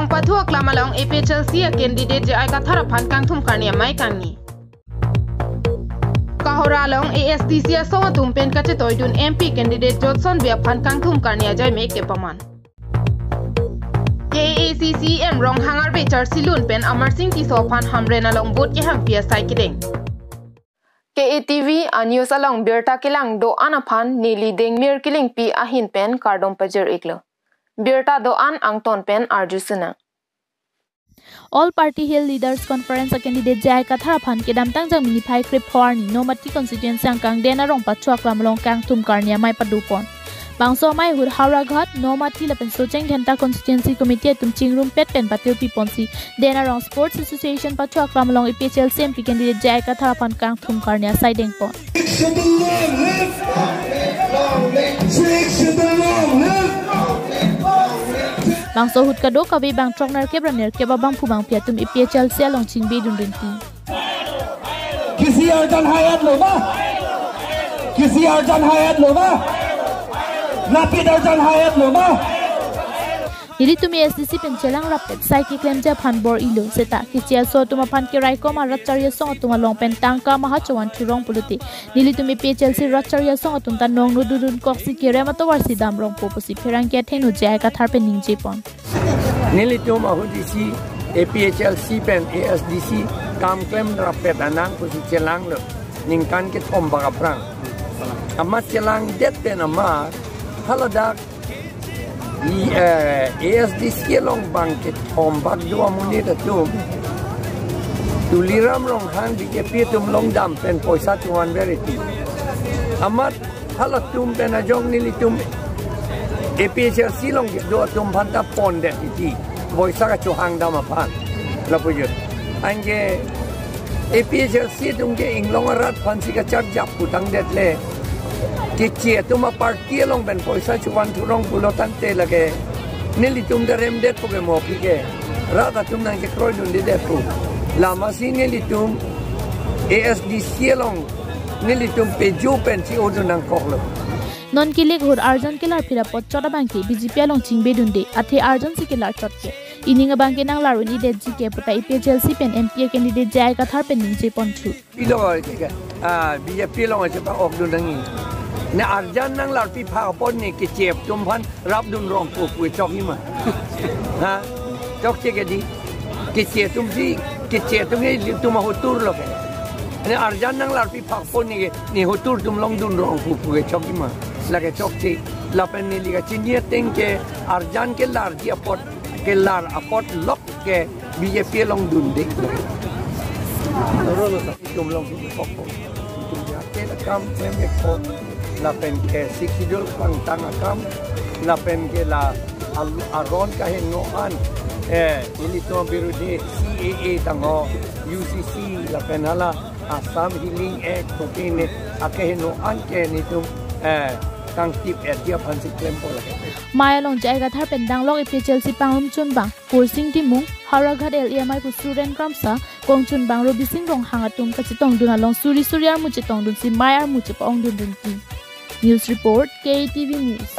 long pathuak lamalong APHLC candidate je aika tharapan kang thum karnia mai kangni kahora long ASDC so tumpen kache toidun MP candidate Johnson bia phan kang thum karnia jai me ke paman KACCM rong hangar be char silun pen Amar Singh ti so phan hamre na long vote ke ham pia sai kideng KATV a news along Birta Kilang do anaphan nili deng mir kiling pi ahin pen kardom pajer iklo Birta do an angton pen arjusuna All Party Hill Leaders Conference candidate Jai Katharaphan ke damtang jang minify krip horni nomati constituency ang kang dena rong patchuak lamlong kang thum karnia mai padupon bangso mai hur Hauraghat nomati lapen socheng dhanta constituency committee tum chingrum pet pen patil piponsi dena rong sports association patchuak lamlong APHLC MP candidate Jai Katharaphan kang thum karnia sideng pon Bangso hut kado kabe bang trokner kebraner keba bang pubang piatum APHLC along chingbe dundunti किसी अर्जन hayat loba किसी अर्जन hayat loba napid Arjan hayat loba Hili tumi SDC pencelang rapet sai ki claim ja phan bor ilo seta ki chia so tuma phan ki rai ko ma racharya song tuma long pen tangka ma ha chawan thurong puluti nili tumi PHLC racharya song tum ta nong nu dudun kok si ki rema to warsi dam rong po posi pherang ke thenu jai ka thar pen ning je pon nili tum ahudisi APHLC pen ASDC kam claim rapet anang posi chelang lo ning kan ke thom ba prang amat chelang det pen ama haladak ASDC long bangkit ombak dua munit tu tuliram long hang di kepi tum long dam pen poisa tuan verity amat halat tum pen ajong nili tum APHLC long dua tum phanta pon det iti poisa ka chuhang dam apan lapujut angge APHLC tum ke inglong rat phansi ka chak jap putang det le Kecil tu mah parti long ben poisa cuman turong pulotan te lagi nili tum derem det poke mopi ke rata tum nang ke kroy dun de pu lama si nili tum ASDC long nili tum peju pen si odun nang koklo non kilik hur arjan kilar phira pot choda bangki BJP long chingbe dunde athe arjan si kilar chotke ininga bangke nang laruni de jike puta APHLC pen MP candidate Jai Kathar pen ning je ponchu ilo ke BJP long je pa ok dun nang ne arjan nang lar pi pha pon ni ke chep tum phan rap dun rong pu pu chok ni ma ha chok che ke di ke che tum si ke che tum ni tum ho tur lo ke ne arjan nang lar pi pha pon ni ho tur tum long dun rong pu pu chok ni ma la ke chok che la pen ni li ga chin ye teng ke arjan ke lar di apot ke lar apot lok ke BJP long dun dik ro lo sa tum long pu pu tum ya ke la kam tem ke ko la pen ke sikidul pang tangakam la pen ke la aron ka hengo an ini to birudi CAA tango UCC la pen hala Assam Healing Act to kine akehno an ke ni tum kang tip dia phansi claim ko la Maya long Jai Kathar pen dang long APHLC pangum chun bang kursing timung Hauraghat LEMI ku student kramsa kong chun bang robi sing rong hangatum ka chitong duna long suri suryar mu chitong dun si mayar mu chipong dun dun ki News Report, KTV News.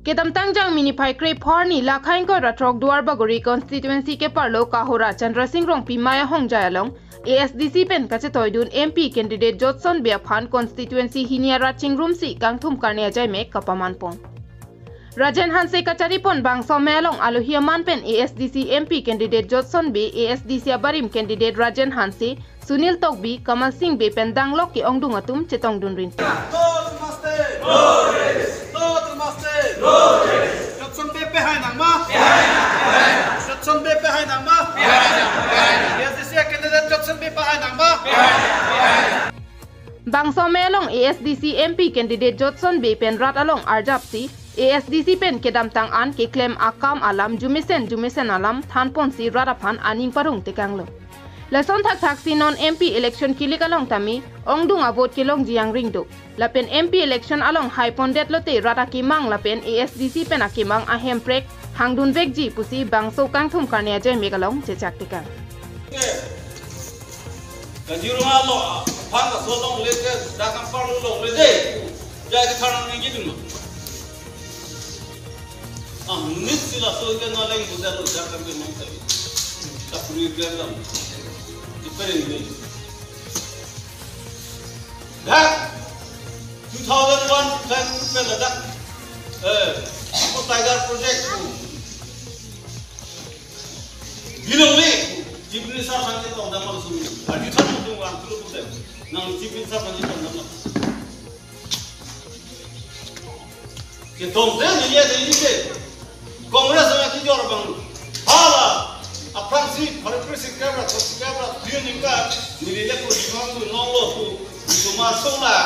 Kedam tangjang minify krip horni lakhain ko ratrok duar bagori constituency ke parlo kahora Chandra Singh rong pi maya hong jayalong ASDC pen kache toidun MP candidate Johnson Biaphan constituency hinia raching room si kangthum karne ajay me kapaman pon Rajan Hanse kachari pon bang somelong aluhiaman pen ASDC MP candidate Johnson B ASDC abarim candidate Rajan Hanse Sunil Tokbi Kamal Singh be pen danglok ki ongdung atum chetong dun rin Johnson be pe hai nang ma Johnson be pe hai nang ma ASDC candidate Johnson be pe hai nang ma bang somelong ASDC MP candidate Johnson be pen rat along arjapsi ASDC pen kedam tang an ke claim akam alam jumisen alam than pon si radaphan aning parung tekanglo Lason thak si non MP election kilik along tami ongdung avot kilong jiang ringdo lapen MP election along high pondet lote rata kimang lapen ASDC pen akimang ahem prek hangdun vekji pusi bangso kangthum karne ajay megalong chechak tikang kanjirunga lo phanga solong lete dakam parlo long lete jai ka tharang ngi dum Nit sila so ke na leng buda lo jak ke mong tawi. Ta free game lam. Different way. That 2001 kan pe la dak ko Tiger project ko. Bilong le jibni sa sang ke ta mal sumi. Adi tham tu wan tu tu de. Nang jibni sa pan ta nam. Ke dom de ni ye de ni de. Congress में की जोर बंग हाला अपन सी फरप्रेसी कैमरा तो camera tuning का मिले को दिमाग में नॉलो तो मासोला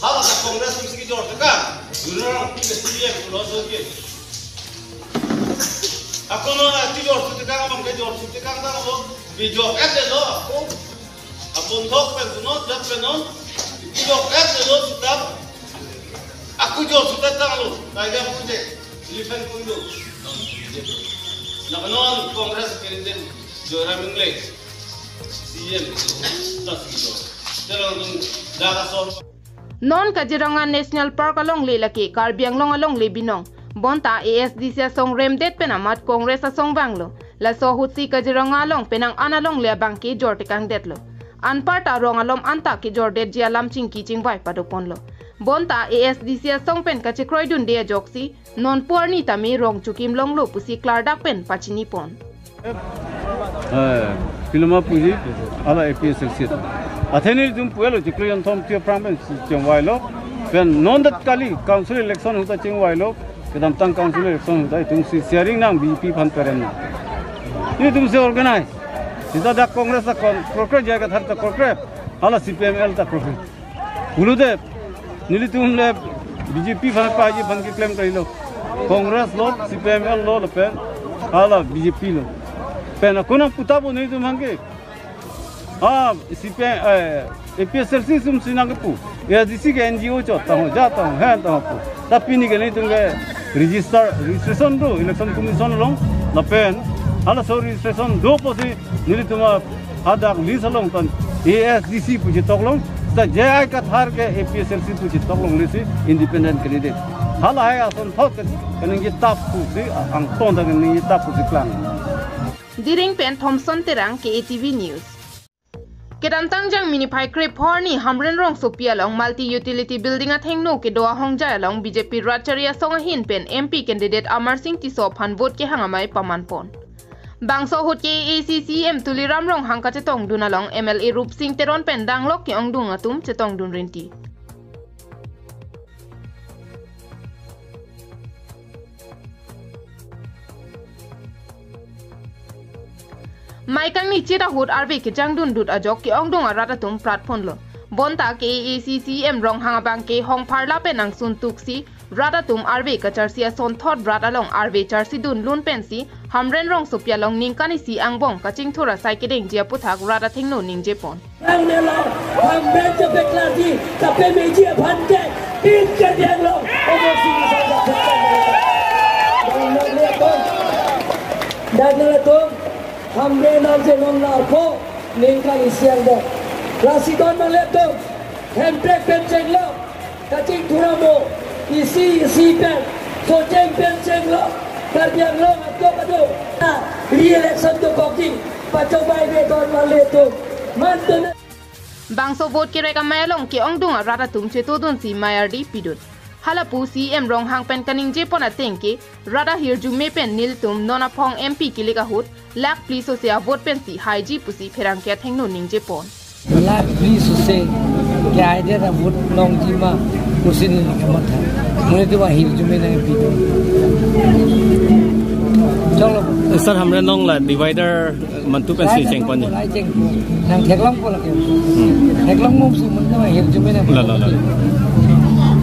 हाला का कांग्रेस में की जोर का दुनिया की सीएम को लो के अपन ना की जोर तो का हम के जोर तो का ना लो वीडियो ऐप दे लो अपन ठोक पे नो जब पे नो वीडियो ऐप दे लो तब aku जोर तो ता लो टाइगर प्रोजेक्ट लिफन कुंडो Nakanon Congress President Joram English CM Tasiro Terang Darason Non Kaziranga National Park along Lelaki Karbiang long along Lebinong Bonta ASDC song Remdet Penamat Congress song Banglo La so hutsi Kaziranga along Penang Analong Le Banki Jortikang Detlo Anparta Rong alom Anta ki Jordet Jialam Chingki Chingbai Padoponlo Bonta ASDC song pen kachikroidun dia joksi non porni tami rong chukim longlo pusi klardak pen pachini pon. Filma puji ala APSL sit. Atheni jum puelo chikriyan thom tio pramen chingwailo pen non dat kali council election huta chingwailo kedam tang council election huta tum si sharing nang BP phan peren na. Ni tum se organize. Sida da congress da corporate jaga thar ta corporate ala CPML ta corporate. Ulude Nili tumle BJP fan paji fan ki claim kari lo Congress lo CPML lo le pen ala BJP lo pen akuna puta bo nili tum hange CPM APSLC sum sinang pu ya disi ke NGO chota ho jata ho han ta pu tapi ni ke nili tum ke registration do election commission lo la pen ala so registration do posi nili tum ada list long tan ASDC puji toklong the JI Kathar ke APSLC puji toklong lisi independent candidate hala hai ason thok kening tap pusi ang ton da kening tap pusi klang Diring pen Thompson terang ke ATV News Kedantang jang mini pai krip horni hamren rong sopia long multi utility building at hengno ke doa hongja long BJP Ratcharia songa hin pen MP candidate Amar Singh Tiso phan vote ke hangamai pamanpon Bangso hut ke ACCM tuliram rong hangka chetong dunalong MLA Rup Singh Teron pen danglok ke ongdung atum chetong dun rinti. Maikang ni chira hut arbe ke jangdun dut ajok ke ongdung aratatum pratpon lo. Bonta ke ACCM rong hangabang ke hong parla penang sun tuksi Radatum arbe ka charsia son thot bradalong arbe charsi dun lun pensi hamren rong supia long ningkani si angbong kaching thura saikideng jia puthak rada thingno ningje pon ang ne lo hamren je beklati kape meji bhanke tin ke diang lo obo sing sa da dan le to hamren nam je nom la pho ningkani siang do rasidon ma le to hemprek pencheng lo kaching thura mo isi pen sojeng pencheng lo karbiang lo atau kado re-election to koking pacobai be don male to mantun Bangso vote ke reka mayalong ke ongdung rada tum cheto dun si mayardi pidut halapu CM rong hang pen kaning je pona tengke rada hirju me pen nil tum nona phong MP ke lega hut lak please se vote pen si haiji pusi pherang ke thengno ningje pon lak please se ke idea da vote long jima kusin kamatha mune to hirju me na pidut chalo sir hamre nong la divider mantu pen si cheng pon lai cheng nang theklang ko la ke theklang mom su mun na hirju me na la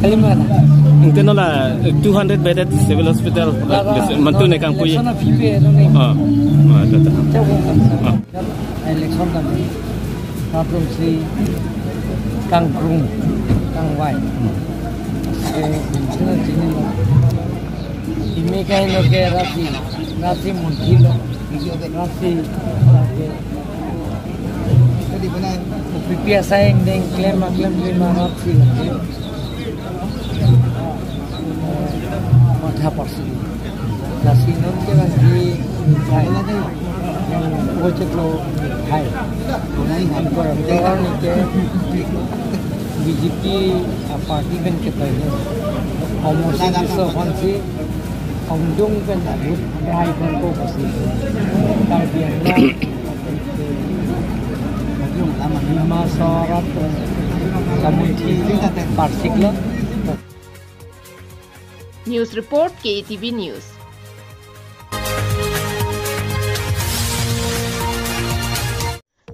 kalimana mungkin la 200 bedded civil hospital mantu ne kang puyi sana fibe no ne election kan problem si kang krung kang wai se jini lo ime kai lo ke rasi munkilo rasi jadi benar pipia sayang deng klaim lima rasi matha parsi Lasinon ke lagi hai yang project lo hai हमको रखतेगा नहीं के BJP party kan kita ini omosi so hansi omdung kan hai kan ko pasti tarbian lah masyarakat community partikla News Report KTV News.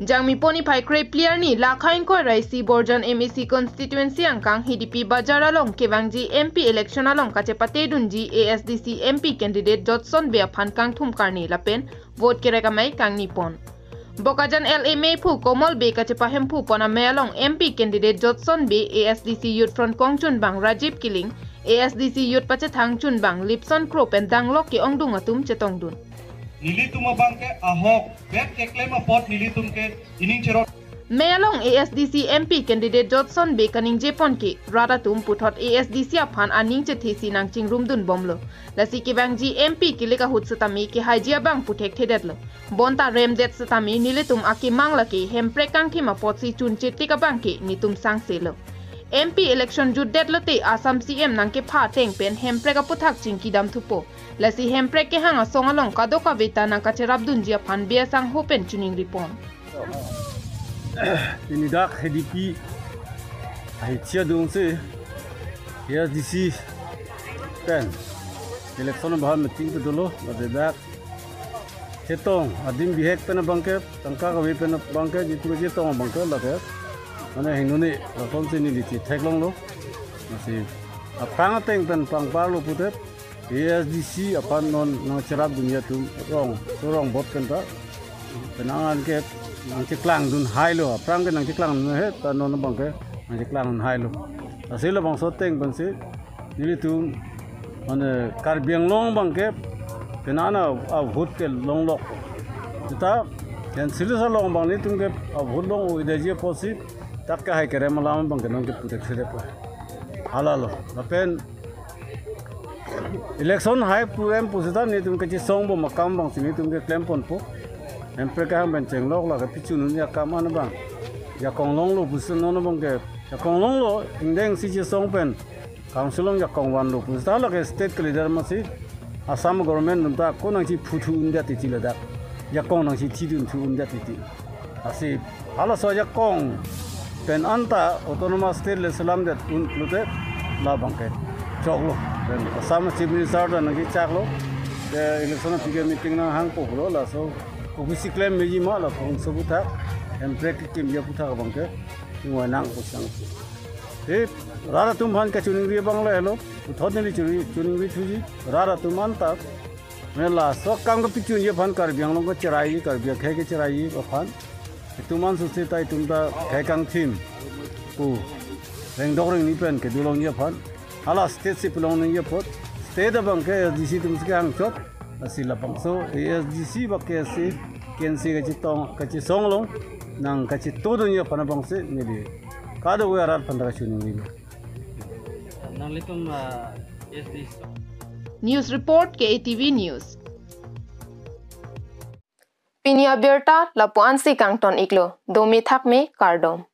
Jangmi poni pai krep clear ni lakhain ko raisi Borjan MEC constituency angkang HDP Bajar along Kevangji MP election along kachepate dunji ASDC MP candidate Johnson Bea phankang thumkarni lapen vote kerekamai kang nipon. Bokajan LA May Phu Komal Be kachepa hempu pona me along MP candidate Johnson Be ASDC Youth Front Kongchun Bang Rajiv Kiling ASDC Youth Pachetang Chun Bang Lipson Krop and Danglok ki ongdung atum chetong dun. Nilitum abang ke ahok back ke claim apot nilitum ke ining cherot Mayalong ASDC MP candidate Johnson Be kaning Jepon ki radatum puthot ASDC aphan aning chethisi nang chingrum dun bomlo lasi ki bangji MP kilika hut satami ki hajia bang puthek thedetlo bonta remdet satami nilitum aki mangla ki hempre kang thima potsi chun chetika bang ki nitum sangselo MP election juddet lote Assam CM nang ke pha teng pen hempre ka puthak chingki dam thupo lasi hempre ke hanga songalong kadoka veta nang ka cherab dunjia phan bia sang hopen tuning ripon ini dak HDP ai chia dung se ASDC pen election bahar meeting tu dulu ada dak chetong adim bihek pen bangke tangka ka we pen bangke jitu chetong bangke lage ane hinuni rakon se ni lichi theklong lo masih apang teng pen pangpar lo putet ASDC apan non cherab dunia tu rong bot pen ta penangan ke nang ciklang dun hai lo prang ke nang ciklang dun he ta non bang ke nang ciklang dun hai lo asila bang soteng bang se nili tu ane karbiang long bang ke penana a hut ke long lok ta yan silisa long bang ni tum ke a hut long o ide je posi tak ka hai kere malam bang ke nang ke putek sede pa halalo apen election hai purem pusita ni tum ke chi song bo makam bang sini tum ke claim pon po Empre ka ben cheng lok la ka pichu nun ya kam an bang ya kong long lo busun non bang ke ya kong long lo indeng si chi song pen council ya kong wan lo bus ta la ke state leader ma si Assam government nun ta ko nang chi phutu india ti ti la da ya kong nang chi ti dun thu india ti ti asi hala so ya kong pen anta autonomous state le salam dat un lute la bang ke chok lo pen Assam chief minister da nang chi chak lo the election meeting na hang po lo la so Kubisi claim meji malah kong sebuta, emprek kim dia putar bang ke, semua nang pusang. Rara tumhan ke cuning dia bang le lo, putar ni cuning dia tuji, rara tumhan tak, mela so kang ke picun dia pan karbiang long ke cerai karbiang khe ke cerai aphan, tumhan susi tai tumda khe kang tim, pu, reng dok reng ni pen ke dulong dia pan, hala state si pelong ni dia pot, state bang ke di situ mesti kang chot. Asila bang so ASDC bakke si kensi kaci song long nang kaci todo nya pana bang se ni di kada we arat pandra chuni ni nang litum ASDC News Report KTV News Pinia Berta Lapuan si Kangton Iklo Domi Thak me Kardom